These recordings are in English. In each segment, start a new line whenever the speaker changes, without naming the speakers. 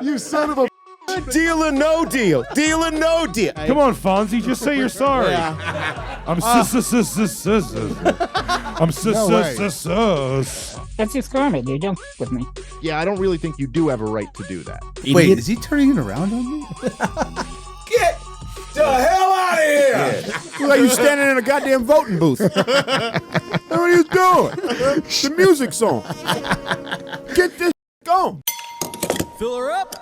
You son of a... Deal or no deal? Deal or no deal?
Come on, Fonzie, just say you're sorry.
Yeah.
I'm
That's just karma, dude. Don't with me.
Yeah, I don't really think you do have a right to do that.
Wait, is he turning it around on me?
Get the hell out of here!
Look like you standing in a goddamn voting booth. What are you doing? The music's on. Get this on.
Fill her up.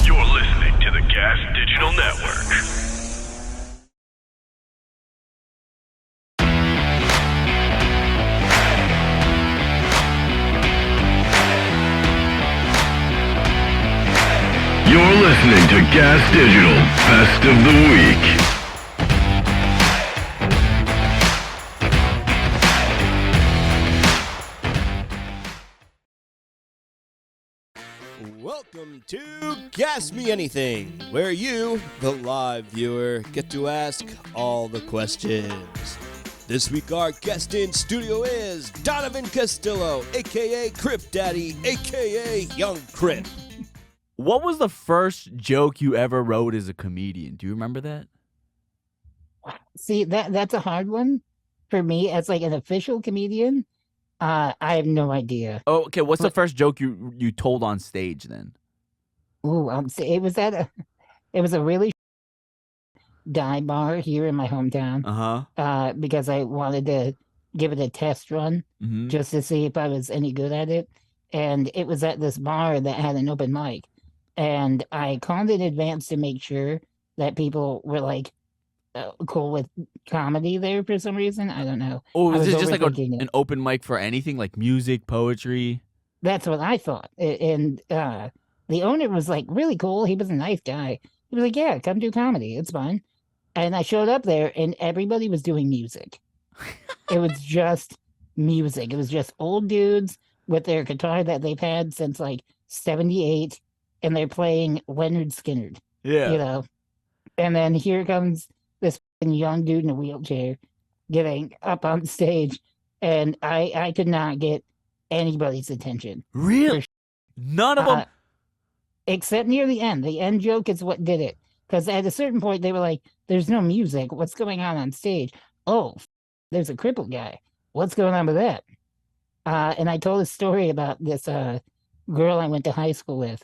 You're listening to the Gas Digital Network. You're listening to Gas Digital Best of the Week.
Welcome to Gas Me Anything, where you, the live viewer, get to ask all the questions. This week our guest in studio is Donovan Castillo, a.k.a. Cripp Daddy, a.k.a. Young Cripp.
What was the first joke you ever wrote as a comedian? Do you remember that?
See, that's a hard one for me as like an official comedian. I have no idea.
Oh, okay. What's the first joke you told on stage then?
Ooh, it was a really dive bar here in my hometown. Because I wanted to give it a test run just to see if I was any good at it. And it was at this bar that had an open mic. And I called in advance to make sure that people were like cool with comedy there for some reason. I don't know.
Oh, is it just like an open mic for anything, like music, poetry?
That's what I thought. And the owner was like really cool. He was a nice guy. He was like, yeah, come do comedy. It's fine. And I showed up there and everybody was doing music. It was just music. It was just old dudes with their guitar that they've had since like 78. And they're playing Leonard Skinner.
Yeah.
You know? And then here comes this young dude in a wheelchair getting up on stage. And I could not get anybody's attention.
Really? None of them?
Except near the end. The end joke is what did it. Because at a certain point, they were like, there's no music. What's going on stage? Oh, there's a crippled guy. What's going on with that? And I told a story about this girl I went to high school with.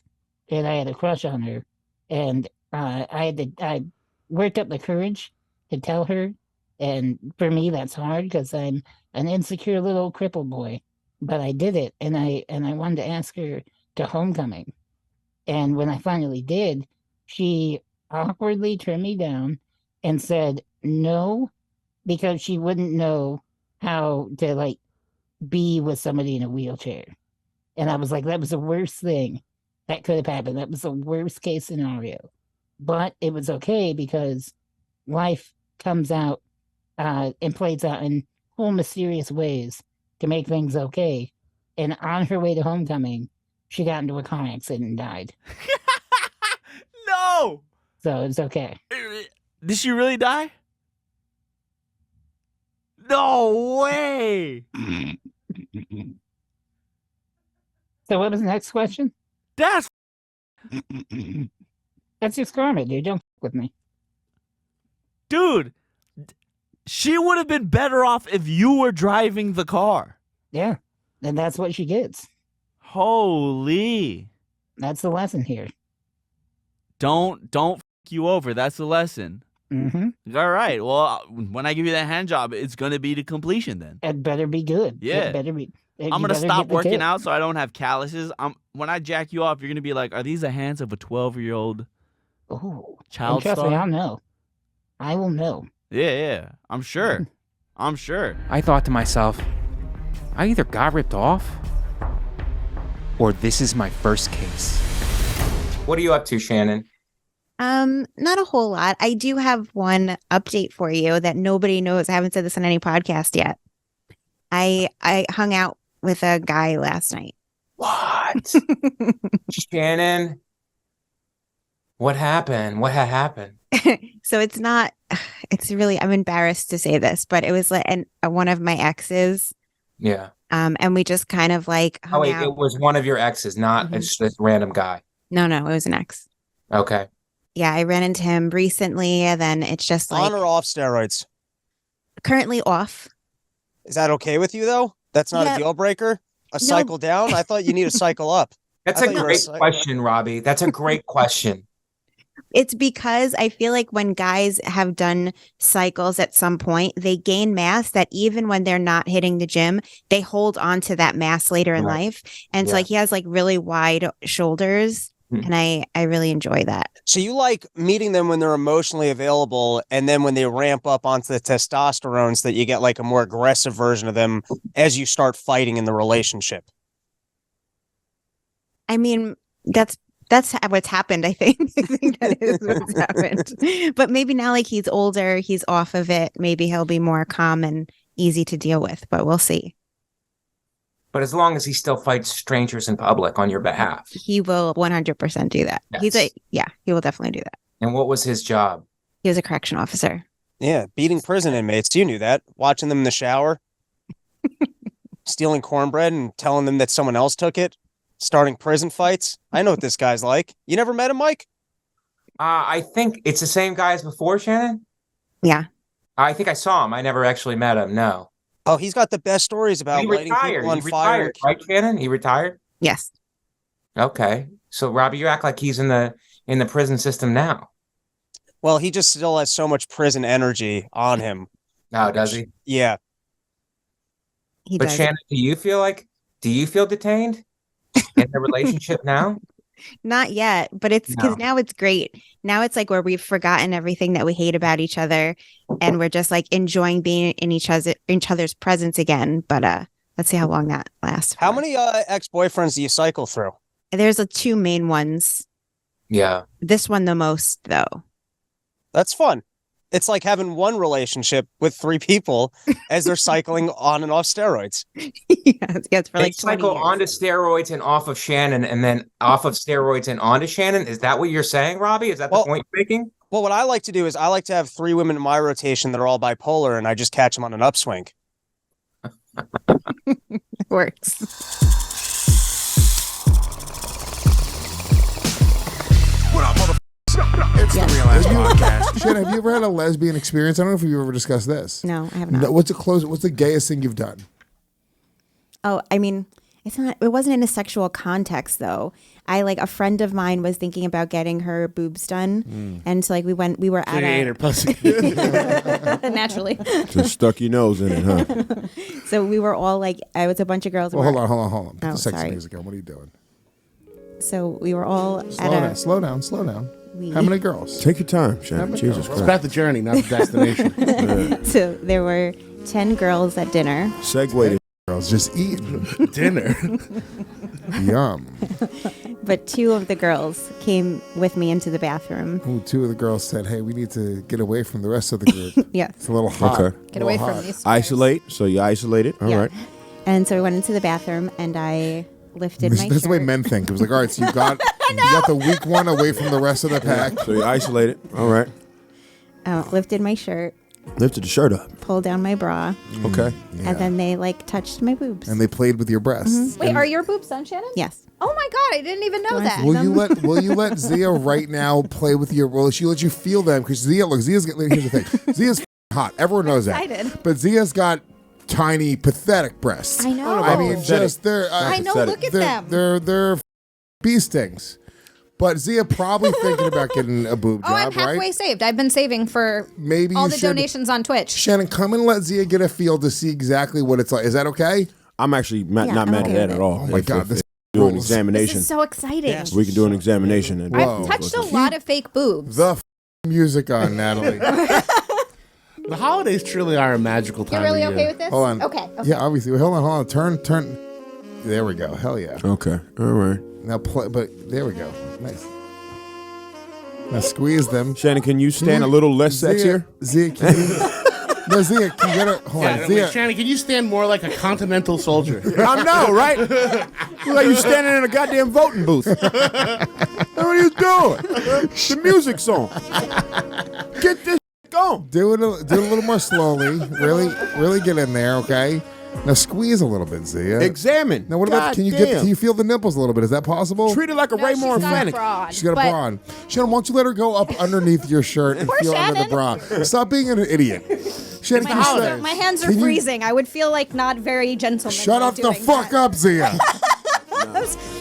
And I had a crush on her. And I worked up the courage to tell her. And for me, that's hard because I'm an insecure little crippled boy. But I did it. And I wanted to ask her to homecoming. And when I finally did, she awkwardly turned me down and said no, because she wouldn't know how to like be with somebody in a wheelchair. And I was like, that was the worst thing that could have happened. That was the worst case scenario. But it was okay because life comes out and plays out in whole mysterious ways to make things okay. And on her way to homecoming, she got into a car accident and died.
No!
So it's okay.
Did she really die? No way!
So what was the next question?
That's
just karma, dude. Don't with me.
Dude, she would have been better off if you were driving the car.
Yeah, and that's what she gets.
Holy.
That's the lesson here.
Don't f you over. That's the lesson.
Mm-hmm.
All right. Well, when I give you that hand job, it's going to be to completion then.
It better be good.
Yeah.
It better be.
I'm going to stop working out so I don't have calluses. When I jack you off, you're going to be like, are these the hands of a 12-year-old child
trust
star?
me, I'll know. I will know.
Yeah. I'm sure. I'm sure.
I thought to myself, I either got ripped off or this is my first case.
What are you up to, Shannon?
Not a whole lot. I do have one update for you that nobody knows. I haven't said this on any podcast yet. I hung out with a guy last night.
What? Shannon? What happened? What had happened?
So it's really, I'm embarrassed to say this, but it was like one of my exes.
Yeah.
And we just kind of like hung out.
It was one of your exes, not just this random guy.
No, it was an ex.
Okay.
Yeah, I ran into him recently, and then it's just like
On or off steroids?
currently off.
Is that okay with you though? That's not
Yeah.
a deal breaker? Cycle down? I thought you need a cycle up.
That's a great question, Robbie. That's a great question.
It's because I feel like when guys have done cycles at some point, they gain mass that even when they're not hitting the gym, they hold on to that mass later in life. And so like he has like really wide shoulders. And I really enjoy that.
So you like meeting them when they're emotionally available, and then when they ramp up onto the testosterones, that you get like a more aggressive version of them as you start fighting in the relationship.
I mean, that's what's happened, I think. I think that is what's happened. But maybe now like he's older, he's off of it. Maybe he'll be more calm and easy to deal with, but we'll see.
But as long as he still fights strangers in public on your behalf.
He will 100% do that.
Yes.
He will definitely do that.
And what was his job?
He was a correction officer.
Yeah, beating prison inmates. You knew that. Watching them in the shower. Stealing cornbread and telling them that someone else took it. Starting prison fights. I know what this guy's like. You never met him, Mike?
I think it's the same guy as before, Shannon?
Yeah.
I think I saw him. I never actually met him, no.
Oh, he's got the best stories about lighting people on fire.
Right, Shannon? He retired?
Yes.
Okay. So, Robbie, you act like he's in the prison system now.
Well, he just still has so much prison energy on him.
Oh, does he?
Yeah.
But
does.
Shannon, do you feel detained in the relationship now?
Not yet, but it's because now it's great. Now it's like where we've forgotten everything that we hate about each other, and we're just like enjoying being in each other's presence again. But let's see how long that lasts.
How many ex-boyfriends do you cycle through?
There's two main ones.
Yeah.
This one the most, though.
That's fun. It's like having one relationship with 3 people as they're cycling on and off steroids.
Yes, for like 20
cycle
years.
onto steroids and off of Shannon, and then off of steroids and onto Shannon. Is that what you're saying, Robbie? Is that the point you're making?
Well, what I like to do is I like to have 3 women in my rotation that are all bipolar, and I just catch them on an upswing.
Works.
What up, motherfucker? It's the Real Ass Podcast. Shannon, have you ever had a lesbian experience? I don't know if you've ever discussed this.
No, I have not.
No, what's the gayest thing you've done?
Oh, I mean, it wasn't in a sexual context though. A friend of mine was thinking about getting her boobs done. And so we were at
ate her pussy.
Naturally.
Just stuck your nose in it, huh?
So we were all I was a bunch of girls.
Well, hold on. Put
Oh,
the sexy
sorry.
music on. What are you doing?
So we were all
Slow down. How many girls?
Take your time, Shannon. Jesus Christ.
It's about the journey, not the destination.
So there were 10 girls at dinner.
Segway
girls just eating
dinner.
Yum.
But 2 of the girls came with me into the bathroom.
Ooh, 2 of the girls said, "Hey, we need to get away from the rest of the group."
Yes.
It's a little hot.
Okay.
Get away from these.
Isolate. So you isolated. All right.
And so we went into the bathroom, and I lifted my
That's the way
shirt.
men think. It was like, all right, so you got the weak one away from the rest of the pack.
So you isolated. All right.
Lifted my shirt,
Lifted the shirt up.
pulled down my bra,
Okay.
and then they touched my boobs.
And they played with your breasts.
Wait, are your boobs done, Shannon?
Yes.
Oh my God, I didn't even know that.
Will you let Zia right now play with your? Will she let you feel them? Because Zia's here's the thing. Zia's hot. Everyone knows that.
I did.
But Zia's got tiny, pathetic breasts.
I know.
I mean, just they're.
I know. Look at them.
They're bee stings. But Zia probably thinking about getting a boob job,
I'm halfway
right?
saved. I've been saving for
Maybe
all
you
the
should-
donations on Twitch.
Shannon, come and let Zia get a feel to see exactly what it's like. Is that okay?
I'm actually not
I'm
mad
okay
at that
with
at
it.
all.
Oh my God, this
do an
rules.
examination.
This is so exciting.
We can do an examination. And
I've touched a lot of fake boobs.
The music on, Natalie.
The holidays truly are a magical time.
You're really
of
okay
year.
with this?
Hold on.
Okay.
Yeah, obviously. Hold on. Turn. There we go. Hell yeah.
Okay. All right.
Now play, but there we go. Nice. Now squeeze them.
Shannon, can you stand a little less sexier?
Zia, can you? No, Zia, can you get her? Hold on, Zia.
Shannon, can you stand more like a continental soldier?
I know, right? Look like you standing in a goddamn voting booth.
What are you doing?
The music's on. Get this going.
Do it a little more slowly. Really get in there, okay?
Now squeeze a little bit, Xia.
Examine.
Now what about? Can you feel the nipples a little bit? Is that possible?
Treat it like a Raymore Fennec.
She's got a bra on. Shannon, why don't you let her go up underneath your shirt and feel under the bra? Stop being an idiot. Shannon,
My hands are freezing. I would feel like not very gentlemanly.
Shut up the fuck up, Xia.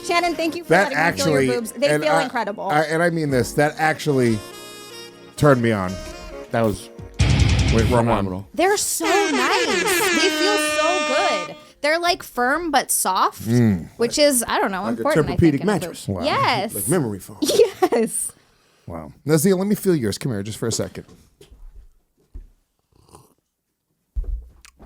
Shannon, thank you for
That
letting me feel
actually,
your boobs. They
and
feel
I-
incredible.
and I mean this. That actually turned me on.
That was
wrong one.
They're so nice. They feel so good. They're like firm but soft, which is, I don't know,
Like a
important. I think,
Tempur-Pedic
in a
mattress.
boob.
Wow.
Yes.
Like memory foam.
Yes.
Wow. Now, Xia, let me feel yours. Come here just for a second.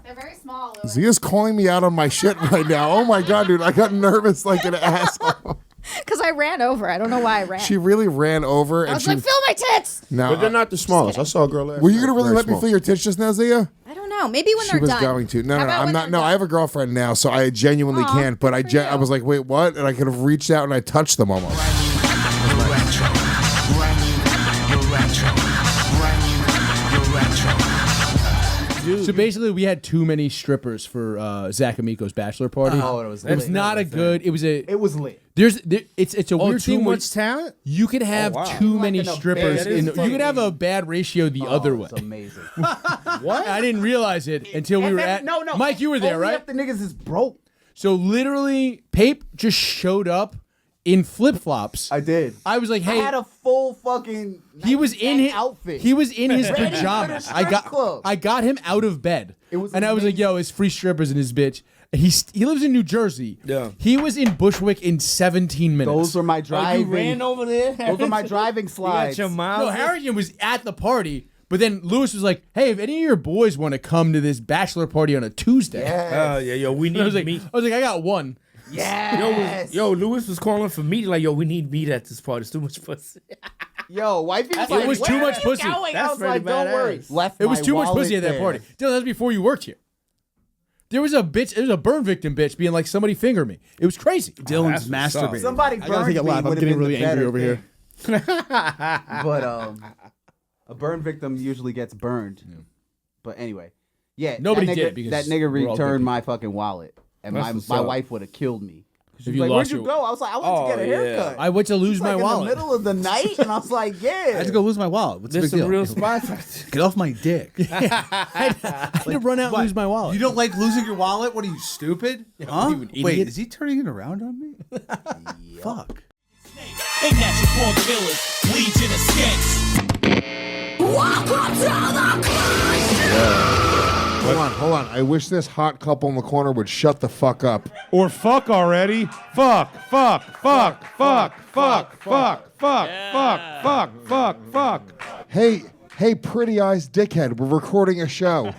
They're very small.
Zia's calling me out on my shit right now. Oh my God, dude. I got nervous like an asshole.
Because I ran over. I don't know why I ran.
She really ran over.
I
and
was
she
like, feel my tits.
No,
But they're not the smallest. I saw a girl last
Were you
night,
going to really
very
let me
small.
feel your tits just now, Xia?
I don't know. Maybe when
She
they're
was
done.
going to. No,
How
no,
about
I'm
when
not.
they're
No,
done?
I have a girlfriend now, so I genuinely
Aw,
can't. But
good for
I was like, wait, what? And I could have reached out and I touched them almost.
So basically, we had too many strippers for Zach Amico's bachelor party.
Oh, it was
It was
lit.
not a good. It was a.
It was lit.
It's a weird
too
thing. where
much talent?
You could have too many
in a
strippers.
bad- That is
You could have a bad ratio the other way.
It's amazing.
What? I didn't realize it until we were at.
No.
Mike, you were there,
Only
right?
if the niggas is broke.
So literally, Pape just showed up in flip flops.
I did.
I was like, hey.
I had a full fucking.
He was in his
outfit.
He was in his
Ready for the
pajamas.
strip club.
I got him out of bed.
It was
and I was like, "Yo, it's free strippers in his bitch." He lives in New Jersey.
Yeah.
He was in Bushwick in 17 minutes.
Those are my driving.
ran over there?
Those are my driving slides.
You got your mouth.
No, Harrington was at the party, but then Lewis was like, "Hey, if any of your boys want to come to this bachelor party on a Tuesday,"
Yeah, yo, we
And
need
I was like,
meat.
I got one.
Yes.
Yo, Lewis was calling for meat. Like, yo, we need meat at this party. It's too much pussy.
Yo, wifey was
It
like,
was too
"Where
much
are you
pussy."
going?" I
That's
was like,
pretty
don't worry.
badass.
Left
It was
my
too much
wallet
pussy at that
there.
party. Dylan, that was before you worked here. There was a burn victim bitch being like, somebody finger me. It was crazy.
Dylan's masturbating.
Somebody
I gotta
burned
take
me.
it live. I'm
would've
getting
been the
really angry
better
over
thing.
here.
But a burn victim usually gets burned. But anyway, yeah,
Nobody
that nigga,
did it because
that nigga
we're all good
returned
people.
my fucking wallet, and
That's
my
what's up.
wife would have killed me. She
If
was
you
like,
lost
"Where'd you
your-
go?" I was like, "I went to get a haircut."
I went to lose
She's
my
like in
wallet.
the middle of the night, and I was like, "Yeah."
I had to go lose my wallet. What's the
There's
big
some
deal?
real spots.
Get off my dick.
I had to run out and lose my wallet.
You don't like losing your wallet? What are you, stupid? Huh?
what are you, an
Wait,
idiot?
is he turning it around on me? Fuck.
Ain't natural born gorillas, legion of skanks. Welcome to the
Hold on. I wish this hot couple in the corner would shut the fuck up.
Or fuck already. Fuck.
Hey, pretty eyes dickhead. We're recording a show.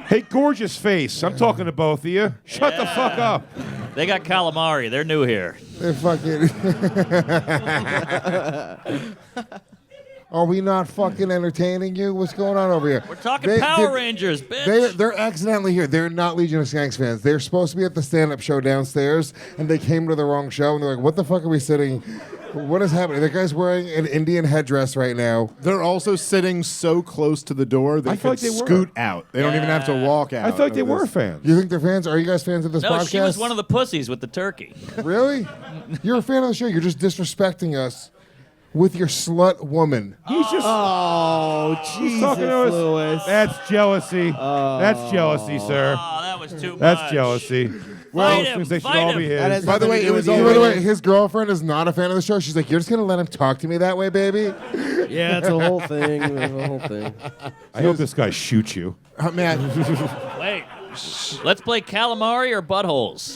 Hey, gorgeous face. I'm talking to both of you. Shut the fuck up.
They got calamari. They're new here.
They're fucking. Are we not fucking entertaining you? What's going on over here?
We're talking Power Rangers, bitch.
They're accidentally here. They're not Legion of Skanks fans. They're supposed to be at the stand-up show downstairs, and they came to the wrong show, and they're like, what the fuck are we sitting? What is happening? That guy's wearing an Indian headdress right now.
They're also sitting so close to the door they
I feel
could
like they were.
scoot out. They don't even have to walk out.
I feel like they
of
were
this.
fans.
You think they're fans? Are you guys fans of this
No,
podcast?
she was one of the pussies with the turkey.
Really? You're a fan of the show. You're just disrespecting us with your slut woman.
He's just.
Oh,
He's talking to us.
Lewis.
That's jealousy. That's jealousy, sir.
Oh, that was too much.
That's jealousy.
Fight
Those
him,
things they should
fight
all
him.
be
That has
his.
By the way,
nothing to do
by
with
the
you.
way, his girlfriend is not a fan of the show. She's like, you're just gonna let him talk to me that way, baby?
Yeah, it's a whole thing. It's a whole thing.
I hope this guy shoots you.
Man.
Wait. Let's play calamari or buttholes.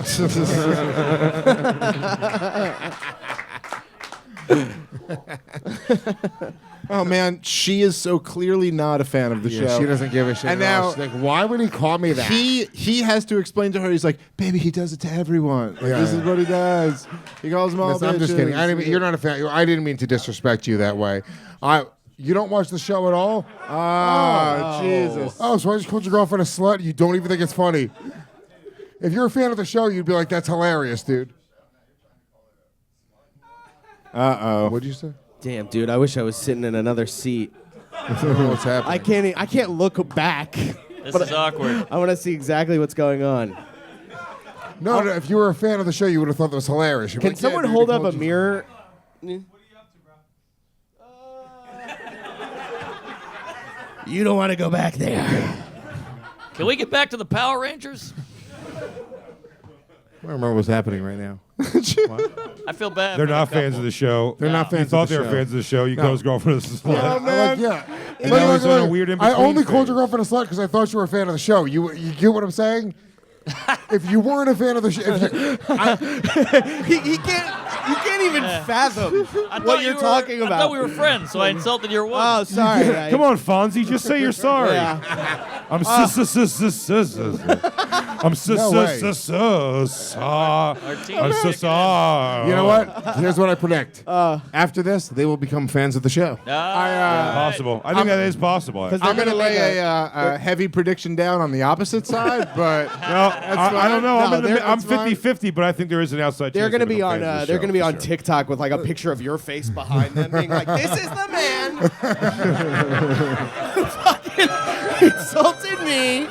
Oh man, she is so clearly not a fan of the
Yeah,
show.
she doesn't give a shit.
And
at all.
now
She's like, why would he call me that?
he has to explain to her. He's like, baby, he does it to everyone. Like,
Yeah,
this
yeah.
is what he does. He calls them all
Listen, I'm just
bitches.
kidding. I didn't mean, you're not a fan. I didn't mean to disrespect you that way. You don't watch the show at all?
Oh, Jesus.
Oh, so I just called your girlfriend a slut? You don't even think it's funny? If you're a fan of the show, you'd be like, that's hilarious, dude.
Uh-oh.
What'd you say?
Damn, dude, I wish I was sitting in another seat.
What's happening?
I can't look back.
This is awkward.
I want to see exactly what's going on.
No, if you were a fan of the show, you would have thought that was hilarious. You'd be
Can
like,
someone
dude,
hold
he
up a
told you-
mirror? You don't want to go back there.
Can we get back to the Power Rangers?
I don't remember what's happening right now.
I feel bad.
They're
for
not
the
fans
couple.
of the show.
They're not fans
You
of
thought
the
they were
show.
fans of the show. You
No.
call his girlfriend a slut.
Yeah, man.
Yeah.
And now he's on a weird
I only
in-between
called
phase.
your girlfriend a slut because I thought you were a fan of the show. You get what I'm saying? If you weren't a fan of the show,
You can't even fathom
I
what
thought
you're
you were-
talking about.
I thought we were friends, so I insulted your woman.
Oh, sorry.
Come on, Fonzie, just say you're sorry.
Yeah.
I'm
No way.
I'm so sorry.
You know what? Here's what I predict. After this, they will become fans of the show.
Possible. I think that is possible.
I'm going to lay a heavy prediction down on the opposite side, but
I don't know. I'm
that's fine.
50-50, but I think there is an outside
They're
chance
going to
they
be
become
on.
fans of the
They're
show,
going to be
for
on
sure.
TikTok with like a picture of your face behind them, being like, "This is the man who fucking insulted me."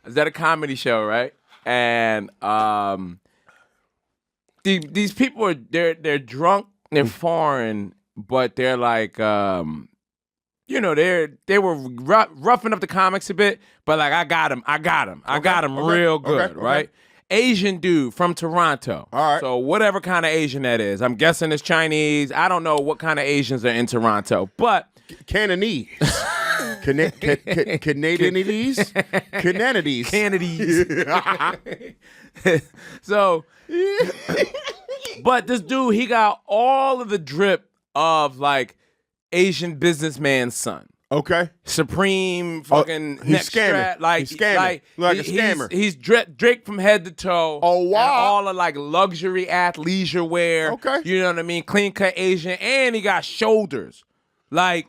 Is that a comedy show, right? And these people are they're drunk, they're foreign, but they're like they were roughing up the comics a bit, but like I got him real good, right? Asian dude from Toronto. All right. So whatever kind of Asian that is, I'm guessing it's Chinese. I don't know what kind of Asians are in Toronto, but
Cantonese. Canadianese?
Canadies. So, but this dude, he got all of the drip of like Asian businessman's son.
Okay.
Supreme fucking
he's
neck
scamming.
strap, like
He's scamming. Like a scammer.
He's draped from head to toe.
Oh wow!
And all of like luxury athleisure wear.
Okay.
You know what I mean? Clean cut Asian, and he got shoulders, like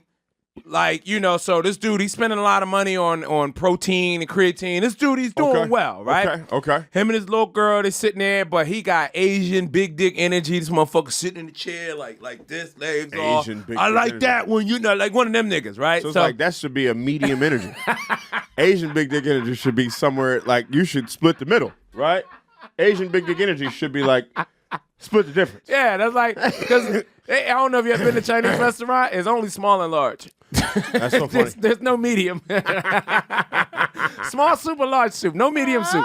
So this dude, he's spending a lot of money on protein and creatine. This dude, he's doing well, right?
Okay.
Him and his little girl, they sitting there, but he got Asian big dick energy. This motherfucker sitting in the chair like this, legs off.
Asian big
I
dick
like
energy.
that when like one of them niggas, right?
So it's like that should be a medium energy. Asian big dick energy should be somewhere like you should split the middle, right? Asian big dick energy should be like split the difference.
Yeah, that's like because I don't know if you ever been to a Chinese restaurant. It's only small and large.
That's so funny.
There's no medium. Small soup or large soup. No medium soup.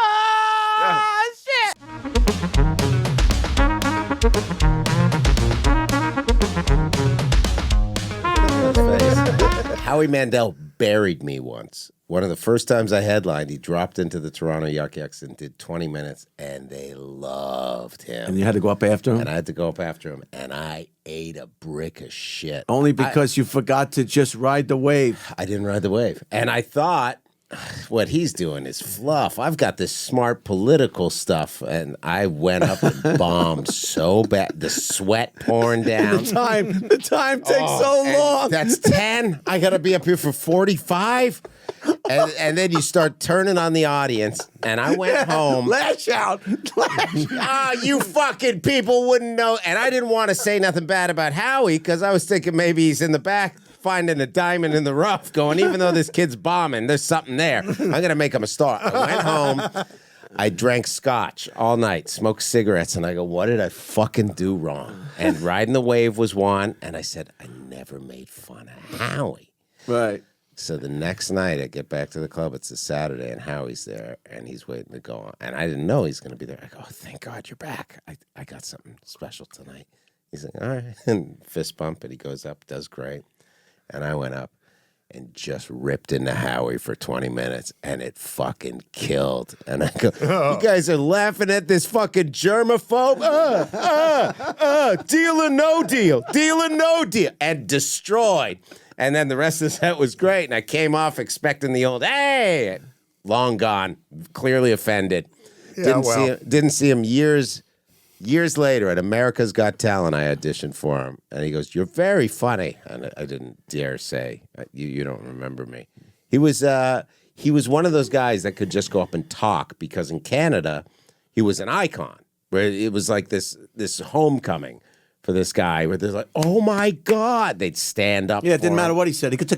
Howie Mandel buried me once. One of the first times I headlined, he dropped into the Toronto Yuck Yucks and did 20 minutes, and they loved him.
And you had to go up after him?
And I had to go up after him, and I ate a brick of shit.
Only because you forgot to just ride the wave.
I didn't ride the wave. And I thought, what he's doing is fluff. I've got this smart political stuff, and I went up and bombed so bad. The sweat pouring down.
The time takes so
and
long.
That's 10. I got to be up here for 45. And then you start turning on the audience, and I went home.
Lash out.
You fucking people wouldn't know. And I didn't want to say nothing bad about Howie because I was thinking maybe he's in the back finding a diamond in the rough going, even though this kid's bombing, there's something there. I'm going to make him a star. I went home. I drank scotch all night, smoked cigarettes, and I go, what did I fucking do wrong? And riding the wave was one, and I said, I never made fun of Howie.
Right.
So the next night I get back to the club, it's a Saturday, and Howie's there, and he's waiting to go on. And I didn't know he's going to be there. I go, oh, thank God you're back. I got something special tonight. He's like, all right. And fist bump, and he goes up, does great. And I went up and just ripped into Howie for 20 minutes, and it fucking killed. And I go, you guys are laughing at this fucking germaphobe? Deal or no deal? Deal or no deal? And destroyed. And then the rest of the set was great, and I came off expecting the old, hey! Long gone, clearly offended.
Yeah,
Didn't see him years later at America's Got Talent. I auditioned for him, and he goes, "You're very funny." And I didn't dare say, "You don't remember me." He was one of those guys that could just go up and talk because in Canada, he was an icon. Where it was like this homecoming for this guy. Where they're like, "Oh my God!" They'd stand up.
Yeah, it didn't
for
matter
him.
what he said. He could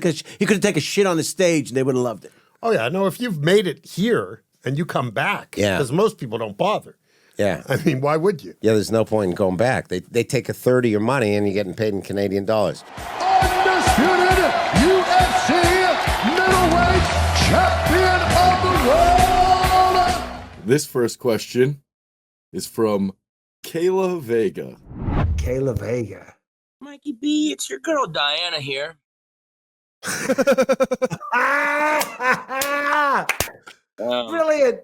take a shit on the stage, and they would have loved it.
Oh yeah, no. If you've made it here and you come back, because most people don't bother.
Yeah.
I mean, why would you?
Yeah, there's no point in going back. They take a third of your money and you're getting paid in Canadian dollars.
Undisputed UFC middleweight champion of the world.
This first question is from Kayla Vega.
Kayla Vega.
Mikey B, it's your girl Diana here.
Brilliant.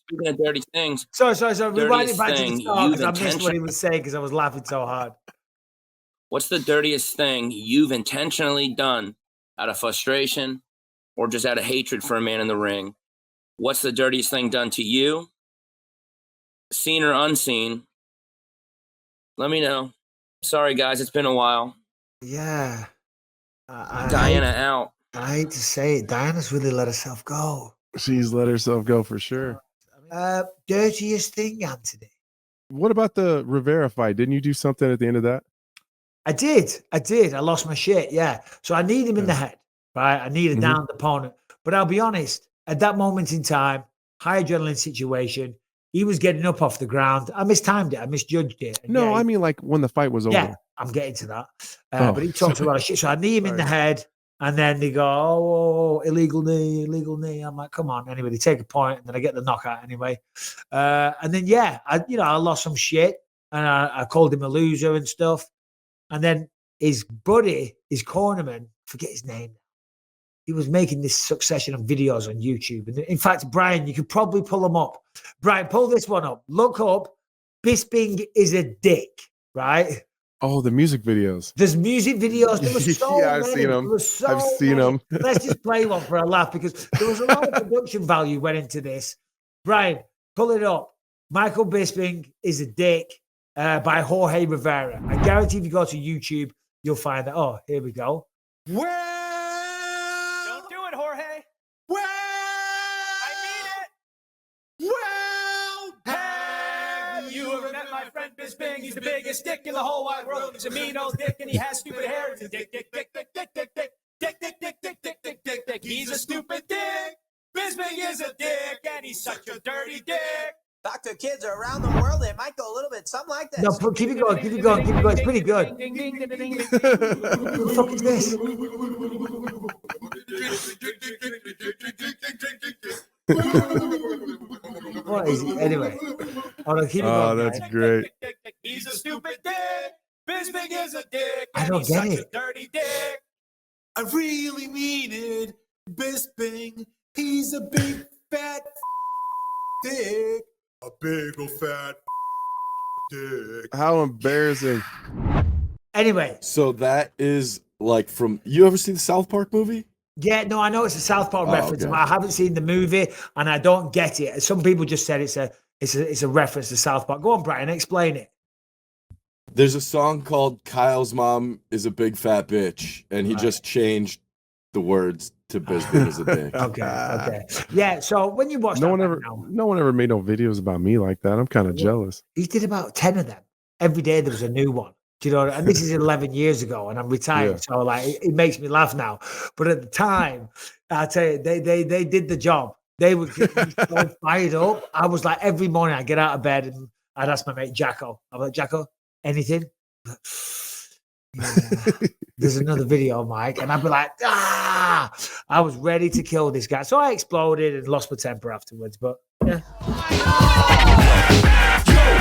Speaking of dirty things.
Sorry. Rewind it
dirtiest
back to the
thing
start
you've
because I missed what he
intentionally-
was saying because I was laughing so hard.
What's the dirtiest thing you've intentionally done out of frustration or just out of hatred for a man in the ring? What's the dirtiest thing done to you? Seen or unseen? Let me know. Sorry, guys, it's been a while.
Yeah.
Diana out.
I hate to say it. Diana's really let herself go.
She's let herself go for sure.
Dirtiest thing, Anthony.
What about the Rivera fight? Didn't you do something at the end of that?
I did. I lost my shit. Yeah. So I need him in the head, right? I need a downed opponent. But I'll be honest, at that moment in time, high adrenaline situation, he was getting up off the ground. I mistimed it. I misjudged it. And
No,
yeah,
I mean like when the fight was over.
yeah, I'm getting to that.
Oh,
But he talks a lot of shit. So I knee him in the head. And then they go, oh, illegal knee, illegal knee. I'm like, come on. Anyway, they take a point, and then I get the knockout anyway. And then, yeah, I lost some shit, and I called him a loser and stuff. And then his buddy, his cornerman, forget his name. He was making this succession of videos on YouTube. And in fact, Brian, you could probably pull them up. Brian, pull this one up. Look up, Bisping is a dick, right?
Oh, the music videos.
There's music videos. There were so
Yeah, I've
many.
seen 'em.
There were so
I've seen
many.
'em.
Let's just play one for a laugh because there was a lot of production value went into this. Brian, pull it up. Michael Bisping is a dick by Jorge Rivera. I guarantee if you go to YouTube, you'll find that. Oh, here we go.
Don't do it, Jorge. Have you ever met my friend Bisping? He's the biggest dick in the whole wide world. He's a mean old dick and he has stupid hair. He's a dick. He's a stupid dick. Bisping is a dick and he's such a dirty dick.
Talk to kids around the world. It might go a little bit something like this.
No, keep it going. It's pretty good. What the fuck is this? What is it? Anyway. Hold on, keep it going.
That's
guys.
great.
He's a stupid dick. Bisping is a dick.
I don't
and he's
get
such
it.
a dirty dick. I really needed Bisping. He's a big fat dick. A big old fat dick.
How embarrassing.
Anyway.
So that is like from, you ever see the South Park movie?
Yeah, no, I know it's a South Park reference,
okay.
but I haven't seen the movie and I don't get it. Some people just said it's a reference to South Park. Go on, Brian, explain it.
There's a song called Kyle's Mom is a Big Fat Bitch, and he just changed the words to Bisping is a dick.
Okay. Yeah, so when you watch
No
that
one ever made no videos about me like that. I'm kind of jealous.
he did about 10 of them. Every day there was a new one. Do you know? And this is 11 years ago, and I'm retired,
Yeah.
so like it makes me laugh now. But at the time, I tell you, they did the job. They were so fired up. I was like, every morning I get out of bed and I'd ask my mate Jacko. I'm like, Jacko, anything? Yeah. There's another video, Mike, and I'd be like, I was ready to kill this guy. So I exploded and lost my temper afterwards. But yeah.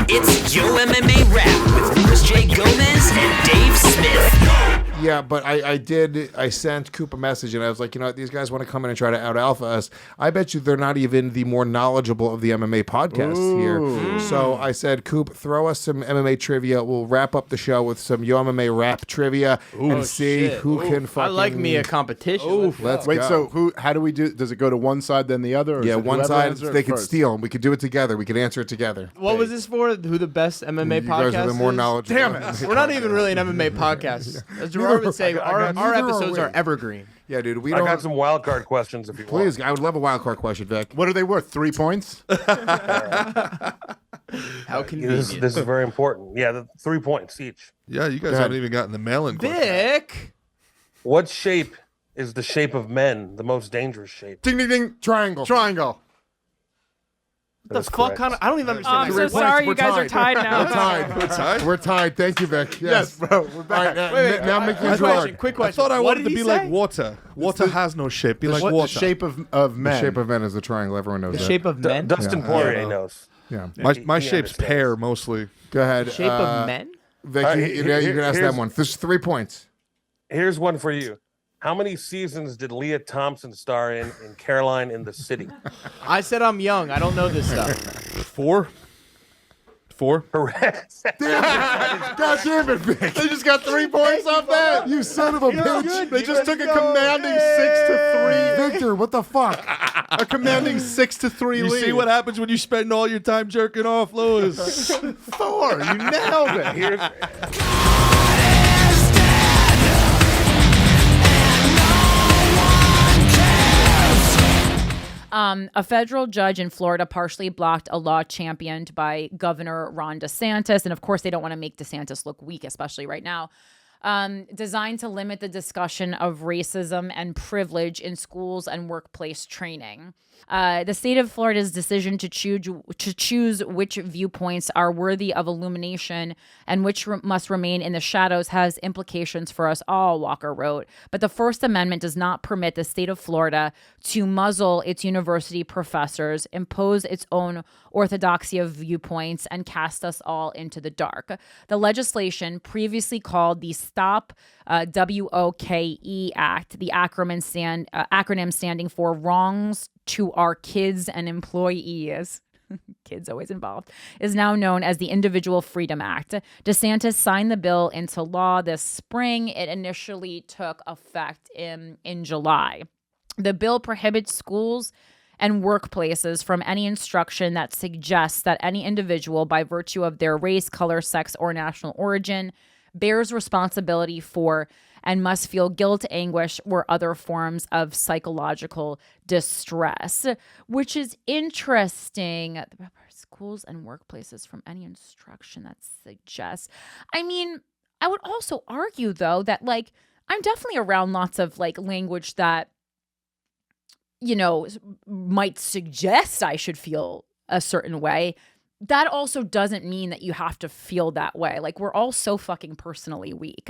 It's Joe MMA Rap with Chris J. Gomez and Dave Smith.
Yeah, but I sent Coop a message and I was like, you know what, these guys want to come in and try to out alpha us. I bet you they're not even the more knowledgeable of the MMA podcasts here. So I said, Coop, throw us some MMA trivia. We'll wrap up the show with some Yo MMA rap trivia and see who can fucking.
I like me a competition.
Let's
Wait,
go.
so how do we do? Does it go to one side then the other? Or
Yeah,
is it
one
whoever
side
answers
they
it
could
first?
steal and we could do it together. We could answer it together.
What was this for? Who the best MMA
You
podcast
guys are the more
is?
knowledgeable
Damn
MMA
it. We're not even really an MMA podcast. As Gerard would say, our episodes are evergreen.
Yeah, dude. We
I
don't.
got some wild card questions if you want.
Please, I would love a wild card question, Vic.
What are they worth? 3 points?
How
This
convenient.
is very important. Yeah, 3 points each.
Yeah, you guys haven't even gotten the mail-in question.
Vic.
What shape is the shape of men? The most dangerous shape?
Ding, ding, ding. Triangle.
Triangle.
That is correct.
I don't even understand.
I'm so sorry, you guys are tied now.
We're tied.
We're tied?
We're tied. Thank you, Vic.
Yes, bro. We're back.
All right, now make it hard.
Quick
I
question.
thought I
What
wanted
did
to
he
be
say?
like water. Water has no shape. Be like
What
water.
the shape of
The
men?
shape of men is a triangle. Everyone knows
The
that.
shape of men?
Dustin Poirier knows.
Yeah.
My
He
shape's
understands.
pear mostly.
Go ahead.
Shape of men?
Vic,
All right,
you can ask that one. There's 3 points.
Here's one for you. How many seasons did Leah Thompson star in Caroline in the City?
I said I'm young. I don't know this stuff.
4?
Correct.
God damn it, Vic.
They just got 3 points off that.
You son of a bitch.
They just took a commanding 6-3.
Victor, what the fuck?
A commanding 6-3
You
lead.
see what happens when you spend all your time jerking off, Lewis?
Thor, you nailed it.
Here's,
A federal judge in Florida partially blocked a law championed by Governor Ron DeSantis. And of course, they don't want to make DeSantis look weak, especially right now. Designed to limit the discussion of racism and privilege in schools and workplace training. The state of Florida's decision to choose which viewpoints are worthy of illumination and which must remain in the shadows has implications for us all, Walker wrote. But the First Amendment does not permit the state of Florida to muzzle its university professors, impose its own orthodoxy of viewpoints, and cast us all into the dark. The legislation, previously called the Stop WOKE Act, the acronym standing for Wrongs to Our Kids and Employees, kids always involved, is now known as the Individual Freedom Act. DeSantis signed the bill into law this spring. It initially took effect in July. The bill prohibits schools and workplaces from any instruction that suggests that any individual, by virtue of their race, color, sex, or national origin, bears responsibility for and must feel guilt, anguish, or other forms of psychological distress, which is interesting. Schools and workplaces from any instruction that suggests. I mean, I would also argue, though, that, like, I'm definitely around lots of, like, language that, you know, might suggest I should feel a certain way. That also doesn't mean that you have to feel that way. Like, we're all so fucking personally weak.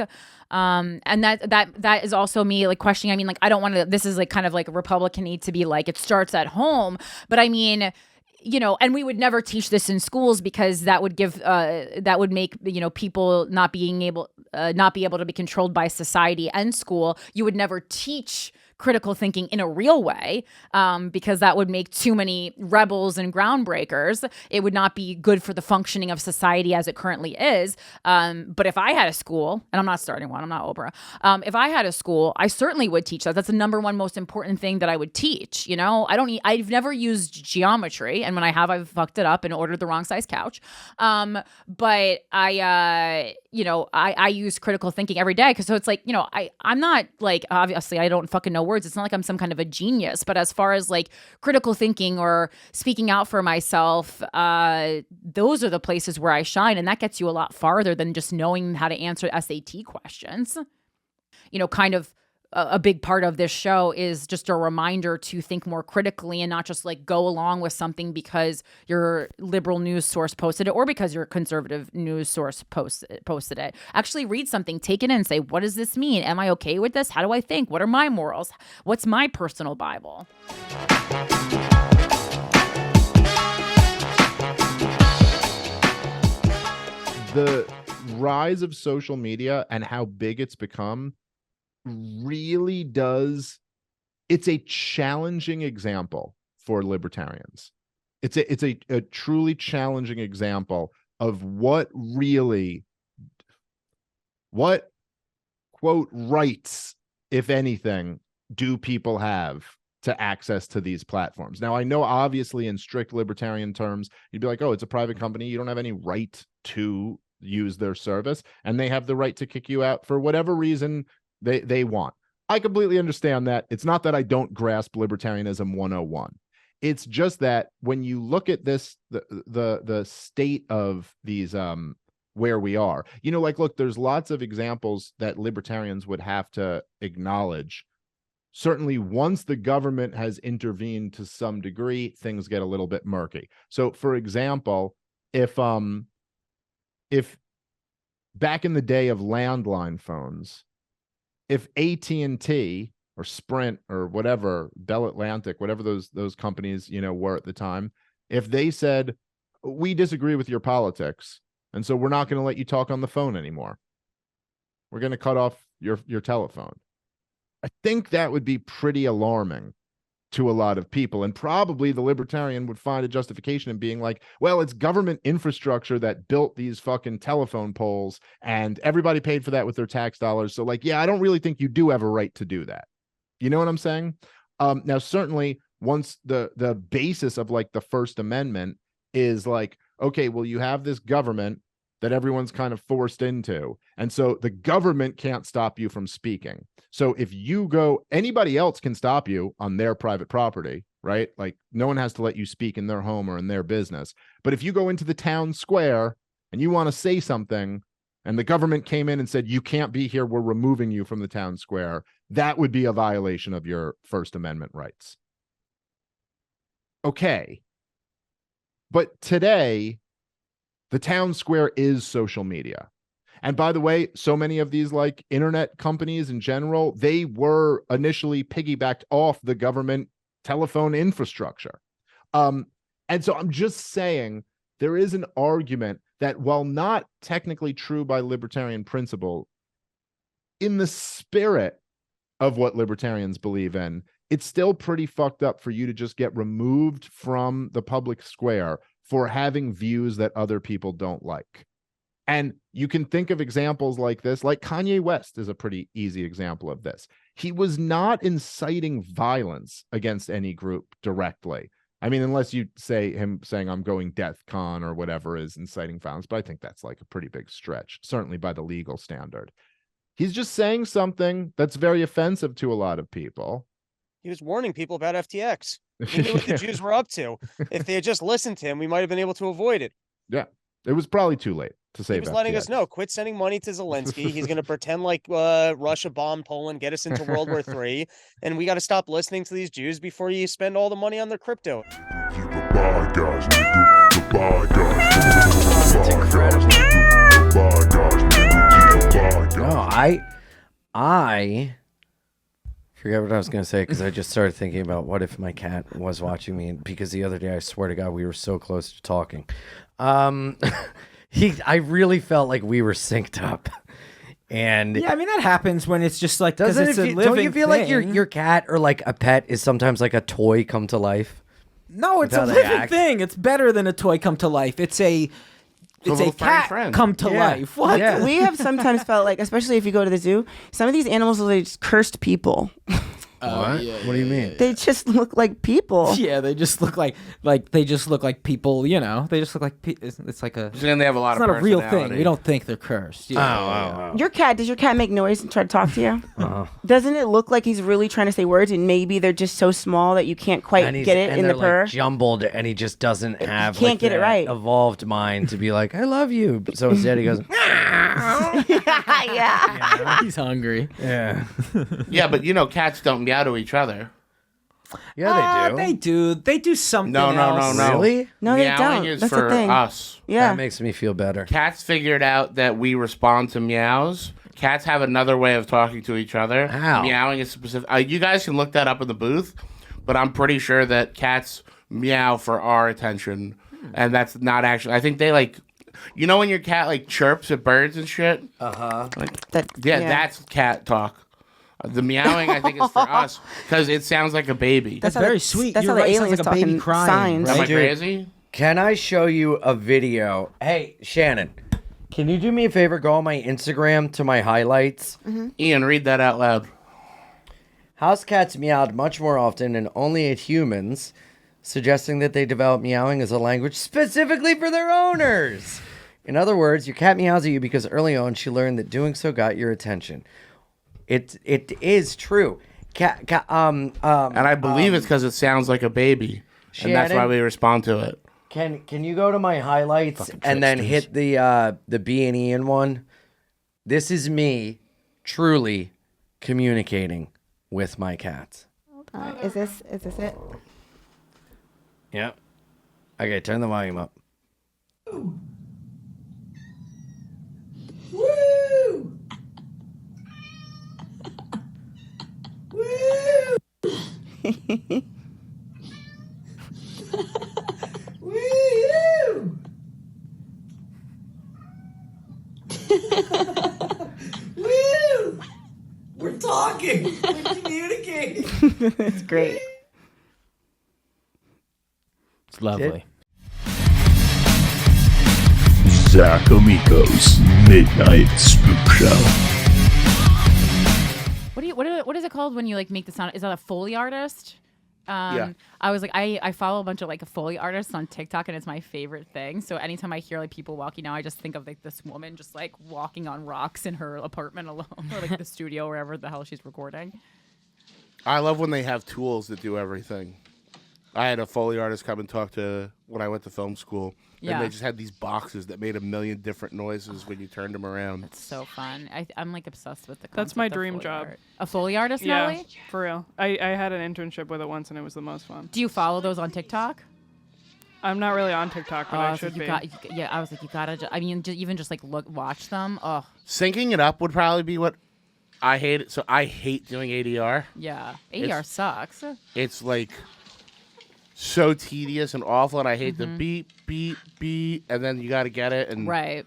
And that is also me, like, questioning. I mean, like, I don't want to, this is like kind of like a Republican need to be like, it starts at home. But I mean, you know, and we would never teach this in schools because that would give, that would make, you know, people not be able to be controlled by society and school. You would never teach critical thinking in a real way, because that would make too many rebels and groundbreakers. It would not be good for the functioning of society as it currently is. But if I had a school, and I'm not starting one, I'm not Oprah. If I had a school, I certainly would teach that. That's the number one most important thing that I would teach. You know, I've never used geometry, and when I have, I've fucked it up and ordered the wrong size couch. But I use critical thinking every day. So it's like, you know, I'm not like, obviously I don't fucking know words. It's not like I'm some kind of a genius, but as far as like critical thinking or speaking out for myself, those are the places where I shine. And that gets you a lot farther than just knowing how to answer SAT questions. You know, kind of a big part of this show is just a reminder to think more critically and not just like go along with something because your liberal news source posted it or because your conservative news source posted it. Actually read something, take it in, say, what does this mean? Am I okay with this? How do I think? What are my morals? What's my personal Bible?
The rise of social media and how big it's become really does, it's a challenging example for libertarians. It's a truly challenging example of what quote rights, if anything, do people have to access to these platforms. Now, I know obviously in strict libertarian terms, you'd be like, oh, it's a private company. You don't have any right to use their service, and they have the right to kick you out for whatever reason they want. I completely understand that. It's not that I don't grasp libertarianism 101. It's just that when you look at this, the state of these where we are, you know, like, look, there's lots of examples that libertarians would have to acknowledge. Certainly, once the government has intervened to some degree, things get a little bit murky. So, for example, if back in the day of landline phones, if AT&T or Sprint or whatever, Bell Atlantic, whatever those companies, you know, were at the time, if they said, we disagree with your politics, and so we're not going to let you talk on the phone anymore, we're going to cut off your telephone, I think that would be pretty alarming to a lot of people. And probably the libertarian would find a justification in being like, well, it's government infrastructure that built these fucking telephone poles and everybody paid for that with their tax dollars. So like, yeah, I don't really think you do have a right to do that. You know what I'm saying? Now, certainly once the basis of like the First Amendment is like, okay, well, you have this government that everyone's kind of forced into. And so the government can't stop you from speaking. So if you go, anybody else can stop you on their private property, right? Like no one has to let you speak in their home or in their business. But if you go into the town square and you want to say something and the government came in and said, you can't be here, we're removing you from the town square, that would be a violation of your First Amendment rights. Okay. But today, the town square is social media. And by the way, so many of these like internet companies in general, they were initially piggybacked off the government telephone infrastructure. And so I'm just saying there is an argument that while not technically true by libertarian principle, in the spirit of what libertarians believe in, it's still pretty fucked up for you to just get removed from the public square for having views that other people don't like. And you can think of examples like this, like Kanye West is a pretty easy example of this. He was not inciting violence against any group directly. I mean, unless you say him saying I'm going DEFCON or whatever is inciting violence, but I think that's like a pretty big stretch, certainly by the legal standard. He's just saying something that's very offensive to a lot of people.
He was warning people about FTX. He knew what the Jews were up to. If they had just listened to him, we might have been able to avoid it.
Yeah, it was probably too late to save.
He was letting us know, quit sending money to Zelensky. He's going to pretend like Russia bombed Poland, get us into World War III, and we got to stop listening to these Jews before you spend all the money on their crypto.
No, I forget what I was going to say because I just started thinking about what if my cat was watching me, because the other day I swear to God we were so close to talking. I really felt like we were synced up. And
yeah, I mean that happens when it's just like
don't you feel like
thing.
your cat or like a pet is sometimes like a toy come to life?
No, it's a living thing. It's better than a toy come to life. It's a cat come to life. What?
Yeah. We have sometimes felt like, especially if you go to the zoo, some of these animals are just cursed people.
What?
Yeah,
what do you mean?
They just look like people.
Yeah, they just look like people. You know, they just look like it's like a.
And they have a lot
it's
of.
Not a real thing.
personality.
We don't think they're cursed.
Yeah.
Your cat, does your cat make noise and try to talk to you? Doesn't it look like he's really trying to say words and maybe they're just so small that you can't quite get it in the purr?
Like jumbled, and he just doesn't have.
Can't get it right.
Evolved mind to be like, I love you. So instead he goes.
yeah.
He's hungry.
Yeah.
Yeah, but you know, cats don't meow to each other.
Yeah, they do.
They do something.
No.
Really?
No, they
Meowing
don't.
is
That's
for
the thing.
us.
Yeah.
That makes me feel better.
Cats figured out that we respond to meows. Cats have another way of talking to each other.
How?
Meowing is specific. You guys can look that up in the booth, but I'm pretty sure that cats meow for our attention, and that's not actually. I think they like. You know when your cat like chirps at birds and shit?
Like,
that's cat talk. The meowing, I think, is for us because it sounds like a baby.
That's very sweet.
That's
You're
how the
right. It sounds
aliens
like a baby
talking
crying.
signs.
Am I
Dude,
crazy?
Can I show you a video? Hey, Shannon, can you do me a favor? Go on my Instagram to my highlights.
Ian, read that out loud.
House cats meowed much more often and only at humans, suggesting that they develop meowing as a language specifically for their owners. In other words, your cat meows at you because early on she learned that doing so got your attention. It is true.
And I believe it's because it sounds like a baby. and that's why we respond to it.
Can you go to my highlights and then hit the B and Ian one? This is me truly communicating with my cats.
Is this it?
Yep. Okay, turn the volume up.
Woo! Woo! Woo! Woo! We're talking. We're communicating.
It's great.
It's lovely.
Zach Amico's Midnight Spook Show.
What is it called when you like make the sound? Is that a Foley artist?
Yeah.
I was like, I follow a bunch of like Foley artists on TikTok, and it's my favorite thing. So anytime I hear like people walking now, I just think of like this woman just like walking on rocks in her apartment alone, or like the studio, wherever the hell she's recording.
I love when they have tools that do everything. I had a Foley artist come and talk to when I went to film school.
Yeah.
And they just had these boxes that made a million different noises when you turned them around.
It's so fun. I'm like obsessed with the concept.
That's my
of
dream
Foley
job.
art. A Foley artist,
Yeah,
Nelly?
for real. I had an internship with it once, and it was the most fun.
Do you follow those on TikTok?
I'm not really on TikTok, but I
was like,
should be.
I was like, you gotta. I mean, even just like watch them. Oh,
Syncing it up would probably be what I hate. So I hate doing ADR.
yeah. ADR sucks.
It's like so tedious and awful, and I hate the beep, beep, beep, and then you got to get it. And
Right.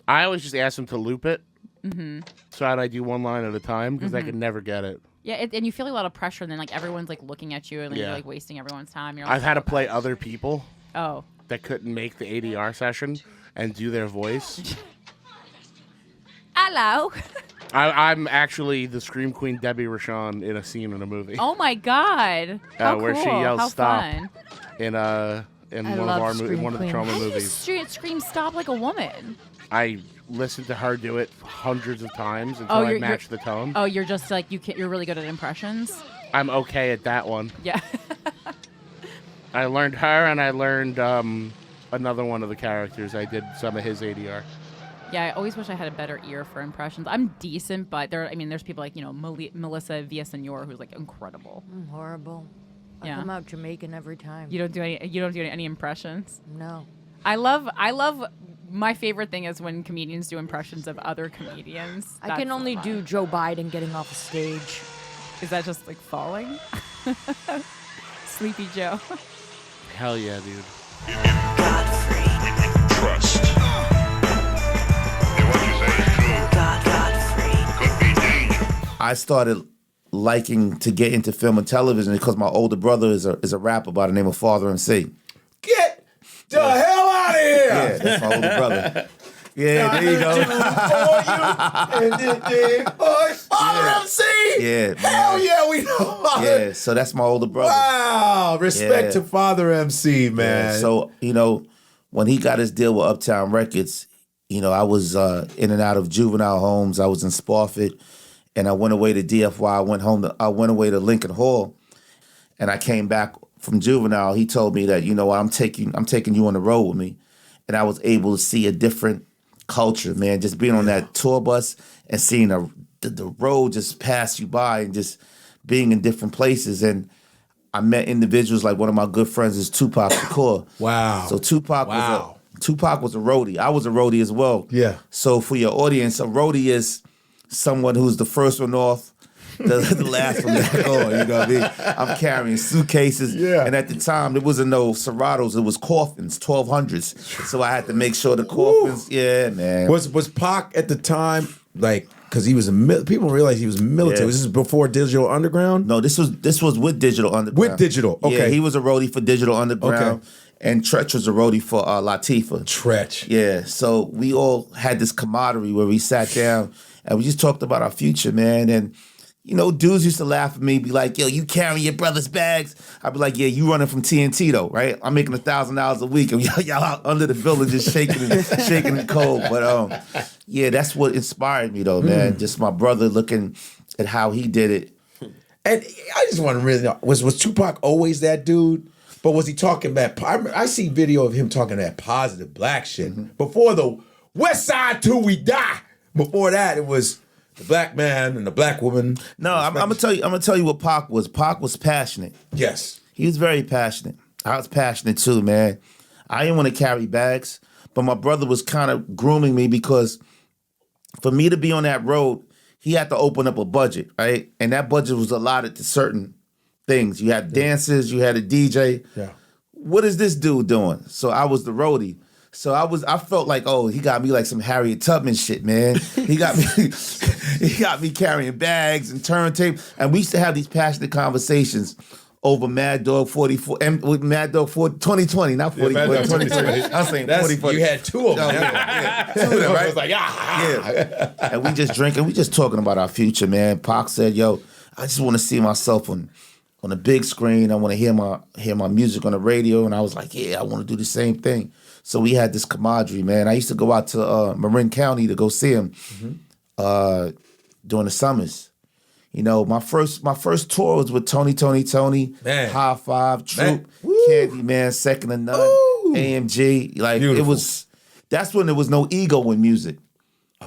I always just ask them to loop it.
Mm-hmm.
So I do one line at a time because I
Mhm.
could never get it.
Yeah, and you feel a lot of pressure, and then like everyone's like looking at you, and then
Yeah.
you're like wasting everyone's time. You're like,
I've had to play other people.
Oh.
That couldn't make the ADR session and do their voice.
Hello.
I'm actually the Scream Queen Debbie Rashawn in a scene in a movie.
Oh my God. How
where
cool.
she yells
How
"stop"
fun.
in
I
one of
love
our
Scream
one of the
Queen.
trauma
How do you
movies.
scream "stop" like a woman?
I listened to her do it hundreds of times until I matched the tone.
Oh, you're just like you're really good at impressions.
I'm okay at that one.
Yeah.
I learned her, and I learned another one of the characters. I did some of his ADR.
Yeah, I always wish I had a better ear for impressions. I'm decent, but there's people like Melissa Villasenor who's like incredible.
I'm horrible. I
Yeah.
come out Jamaican every time.
You don't do any impressions.
No.
I love. My favorite thing is when comedians do impressions of other comedians.
I can
That's
only
fun.
do Joe Biden getting off a stage.
Is that just like falling? Sleepy Joe.
Hell yeah, dude.
Godfrey We Trust.
I started liking to get into film and television because my older brother is a rapper by the name of Father MC.
Get the hell out of here!
Yeah, that's my older brother. Yeah, there you go.
Father MC!
Yeah, man.
Hell yeah, we know.
Yeah, so that's my older brother.
Wow, respect to Father MC, man.
Yeah, so, when he got his deal with Uptown Records, I was in and out of juvenile homes. I was in Spofford, and I went away to DFY. I went away to Lincoln Hall, and I came back from juvenile. He told me that, I'm taking you on the road with me, and I was able to see a different culture, man. Just being on that tour bus and seeing the road just pass you by, and just being in different places. And I met individuals like one of my good friends is Tupac Shakur.
Wow.
So Tupac was a roadie. I was a roadie as well.
Yeah.
So for your audience, a roadie is someone who's the first one off, the last one back on. You know what I mean? I'm carrying suitcases. Yeah. And at the time, there wasn't no Seratos. It was coffins, 1200s. So I had to make sure the coffins. Yeah, man.
Was Pac at the time like? Because he was people realize he was military.
Yeah.
Was this before Digital Underground?
No, this was with Digital Underground.
With Digital, okay.
Yeah, he was a roadie for Digital Underground.
Okay.
And Tretch was a roadie for Latifah.
Tretch.
Yeah, so we all had this camaraderie where we sat down and we just talked about our future, man. And, dudes used to laugh at me, be like, yo, you carrying your brother's bags? I'd be like, yeah, you running from TNT though, right? I'm making $1,000 a week and y'all out under the building just shaking and cold. But yeah, that's what inspired me though, man. Just my brother looking at how he did it.
And I just want to really know, was Tupac always that dude?
But was he talking that? I see video of him talking that positive black shit before the West Side till we die. Before that, it was the black man and the black woman.
No, I'm gonna tell you. I'm gonna tell you what Pac was. Pac was passionate.
Yes,
he was very passionate. I was passionate too, man. I didn't want to carry bags, but my brother was kind of grooming me because for me to be on that road, he had to open up a budget, right? And that budget was allotted to certain things. You had dancers, you had a DJ.
Yeah.
What is this dude doing? So I was the roadie. So I felt like, oh, he got me like some Harriet Tubman shit, man. He got me carrying bags and turntables. And we used to have these passionate conversations over Mad Dog 44 and with Mad Dog 2020, not 44, 2020. I'm saying 44.
You had two of them.
Two of them, right?
It was like,
yeah. And we just drinking, we just talking about our future, man. Pac said, yo, I just want to see myself on the big screen. I want to hear my music on the radio. And I was like, yeah, I want to do the same thing. So we had this camaraderie, man. I used to go out to Marin County to go see him during the summers. You know, my first tour was with Tony,
man.
High Five, Troop, Candyman, Second to None, AMG. Like
Beautiful.
it was. That's when there was no ego in music.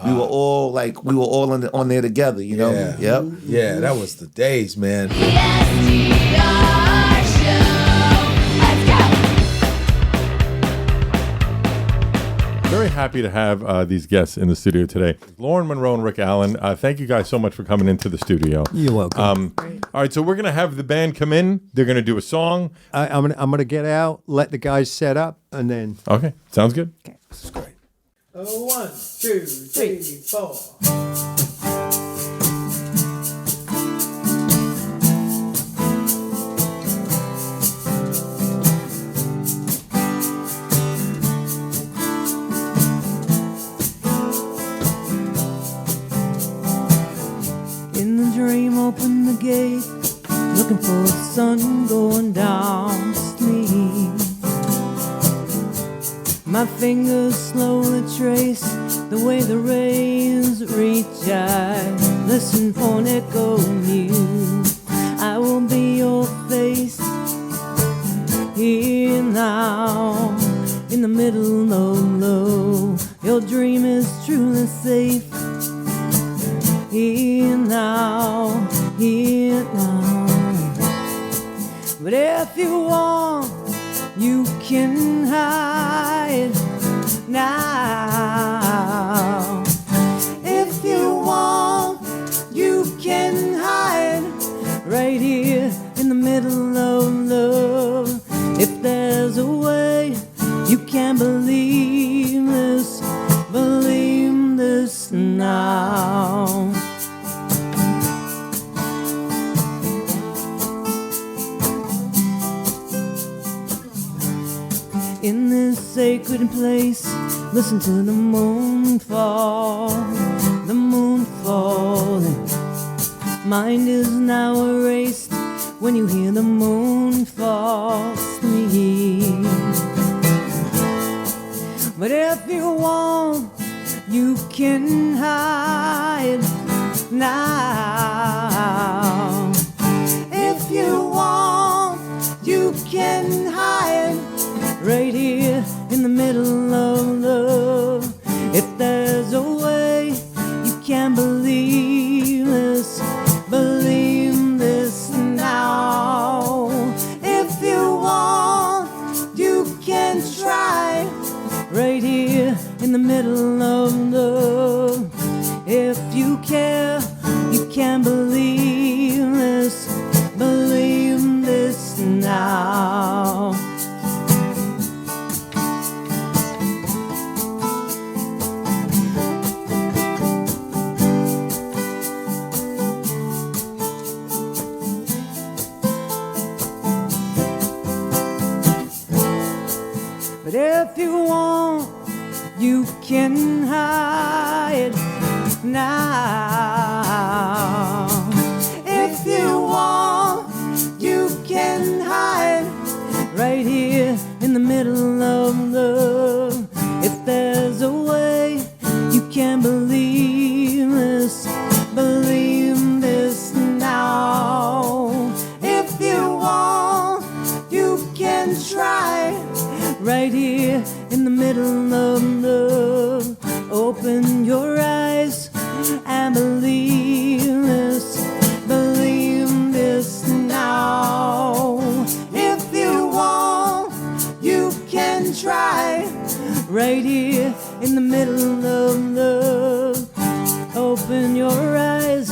We were all on there together. You know.
Yeah.
Yep.
Yeah, that was the days, man.
Very happy to have these guests in the studio today. Lauren, Monroe, and Rick Allen. Thank you guys so much for coming into the studio.
You're welcome.
All right, so we're gonna have the band come in. They're gonna do a song.
I'm gonna get out, let the guys set up, and then.
Okay, sounds good.
Okay, this is great.
1, 2, 3, 4. Dream, open the gate, looking for the sun going down to sleep. My fingers slowly trace the way the rays reach. I listen for an echo new. I will be your face here now, in the middle of low. Your dream is truly safe. Here now, here now. But if you want, you can hide now. If you want, you can hide right here in the middle of love. If there's a way, you can believe this now. In this sacred place, listen to the moon fall, the moon falling. Mind is now erased when you hear the moon fall asleep. But if you want, you can hide now. If you want, you can hide right here in the middle of love. If there's a way, you can believe this now. If you want, you can try right here in the middle of love. If you care, you can believe this now. But if you want, you can hide now. If you want, you can hide right here in the middle of love. If there's a way, you can believe this now. If you want, you can here in the middle of love. Open your eyes and believe this now. If you want, you can try. Right here in the middle of love. Open your eyes